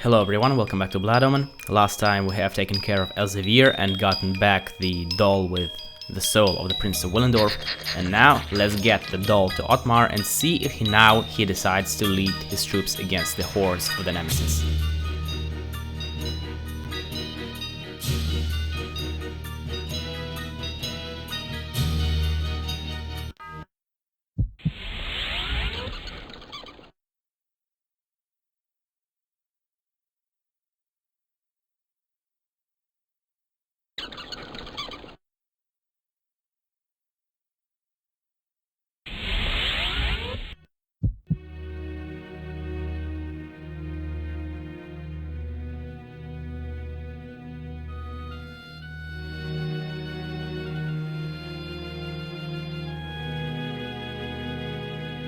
Hello everyone, welcome back to Blood Omen. Last time we have taken care of Elsevier and gotten back the doll with the soul of the Prince of Willendorf. And now let's get the doll to Otmar and see if he decides to lead his troops against the hordes of the Nemesis.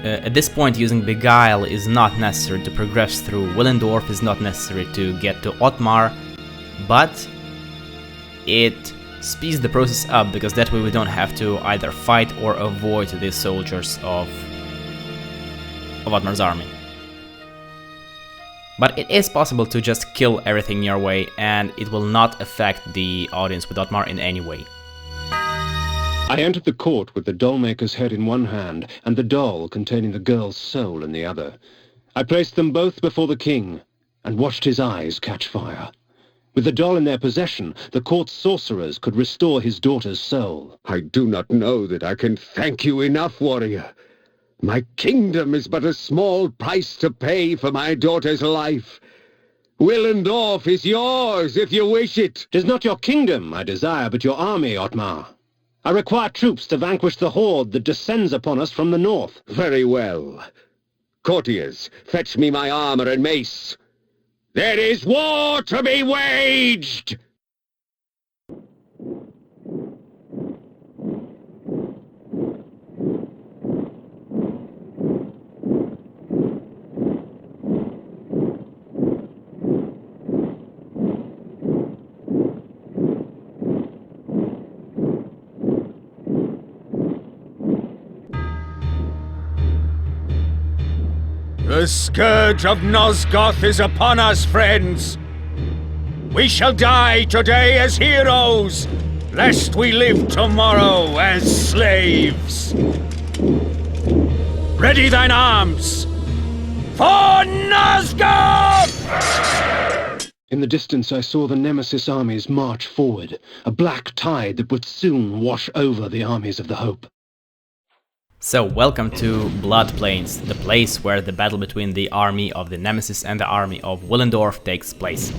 At this point, using Beguile is not necessary to progress through Willendorf, is not necessary to get to Otmar, but it speeds the process up, because that way we don't have to either fight or avoid the soldiers of Otmar's army. But it is possible to just kill everything in your way, and it will not affect the audience with Otmar in any way. I entered the court with the doll-maker's head in one hand and the doll containing the girl's soul in the other. I placed them both before the king and watched his eyes catch fire. With the doll in their possession, the court's sorcerers could restore his daughter's soul. I do not know that I can thank you enough, warrior. My kingdom is but a small price to pay for my daughter's life. Willendorf is yours if you wish it. 'Tis not your kingdom I desire, but your army, Otmar. I require troops to vanquish the horde that descends upon us from the north. Very well. Courtiers, fetch me my armor and mace. There is war to be waged! The Scourge of Nosgoth is upon us, friends! We shall die today as heroes, lest we live tomorrow as slaves! Ready thine arms! For Nosgoth! In the distance I saw the Nemesis armies march forward, a black tide that would soon wash over the armies of the Hope. So, welcome to Blood Plains, the place where the battle between the army of the Nemesis and the army of Willendorf takes place.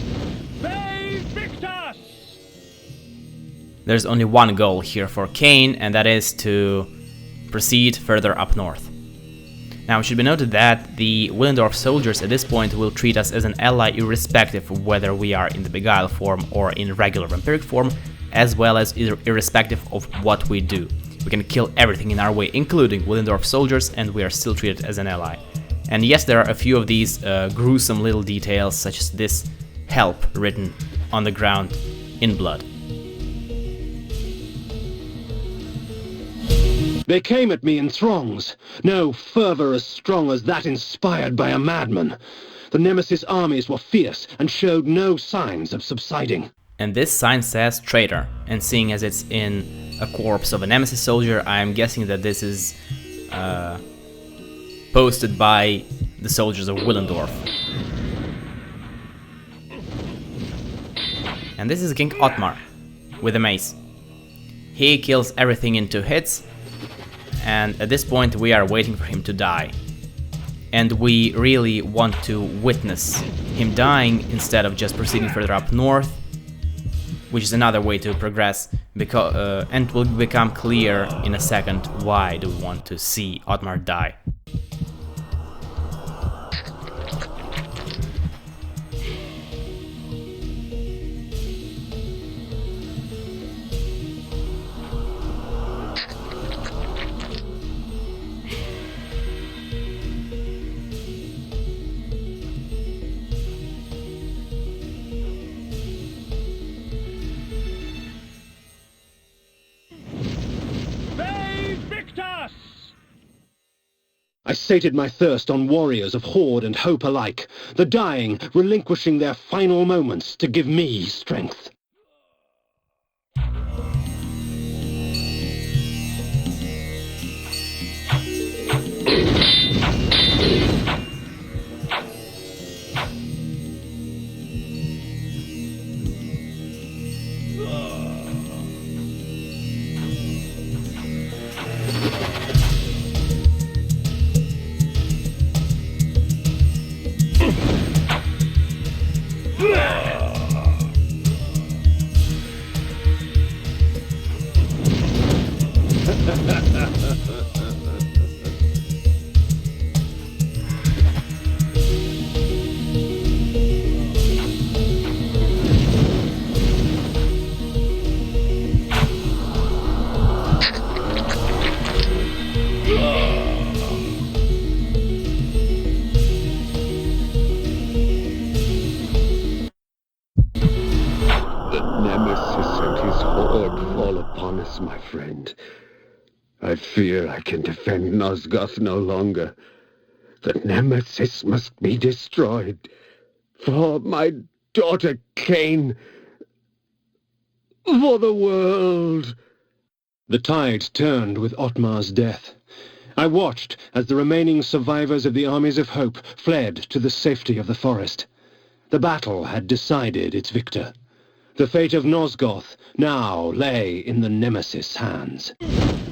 There's only one goal here for Kain, and that is to proceed further up north. Now, it should be noted that the Willendorf soldiers at this point will treat us as an ally irrespective of whether we are in the Beguile form or in regular vampiric form, as well as irrespective of what we do. We can kill everything in our way, including Willendorf soldiers, and we are still treated as an ally. And yes, there are a few of these gruesome little details, such as this "help" written on the ground in blood. They came at me in throngs, no fervor as strong as that inspired by a madman. The Nemesis armies were fierce and showed no signs of subsiding. And this sign says traitor, and seeing as it's in a corpse of a Nemesis soldier, I am guessing that this is posted by the soldiers of Willendorf. And this is King Otmar with a mace. He kills everything in 2 hits, and at this point we are waiting for him to die. And we really want to witness him dying instead of just proceeding further up north, which is another way to progress, because and will become clear in a second why do we want to see Otmar die. I sated my thirst on warriors of Horde and Hope alike, the dying relinquishing their final moments to give me strength. Nemesis and his horde fall upon us, my friend. I fear I can defend Nosgoth no longer. The Nemesis must be destroyed. For my daughter Kain. For the world. The tide turned with Ottmar's death. I watched as the remaining survivors of the armies of Hope fled to the safety of the forest. The battle had decided its victor. The fate of Nosgoth now lay in the Nemesis' hands.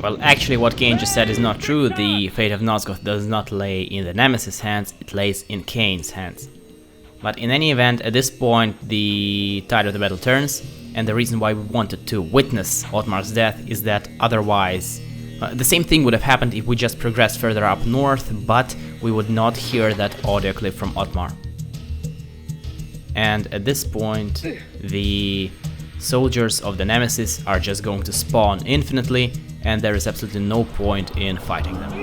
Well, actually what Kain just said is not true. The fate of Nosgoth does not lay in the Nemesis' hands, it lays in Kain's hands. But in any event, at this point the tide of the battle turns, and the reason why we wanted to witness Ottmar's death is that otherwise the same thing would have happened if we just progressed further up north, but we would not hear that audio clip from Ottmar. And at this point, the soldiers of the Nemesis are just going to spawn infinitely, and there is absolutely no point in fighting them.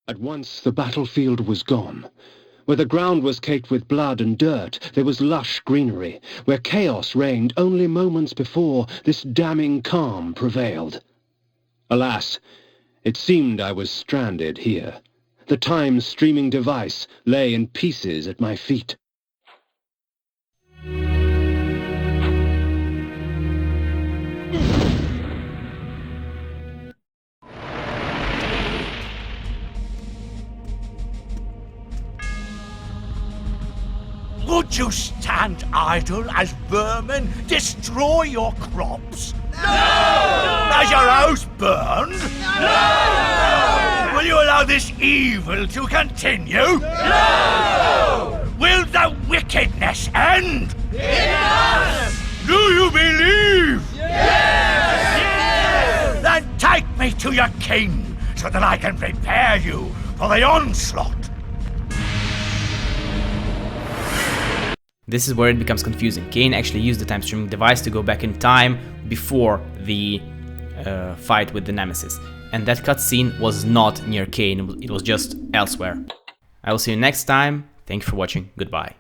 At once the battlefield was gone. Where the ground was caked with blood and dirt, there was lush greenery. Where chaos reigned only moments before, this damning calm prevailed. Alas, it seemed I was stranded here. The time-streaming device lay in pieces at my feet. Would you stand idle as vermin destroy your crops? No! Has your house burned? No! Will you allow this evil to continue? No! Will the wickedness end? Yes! Do you believe? Yes! Yes! Then take me to your king, so that I can prepare you for the onslaught. This is where it becomes confusing. Kain actually used the time-streaming device to go back in time before the fight with the Nemesis. And that cutscene was not near Kain, it was just elsewhere. I will see you next time. Thank you for watching. Goodbye.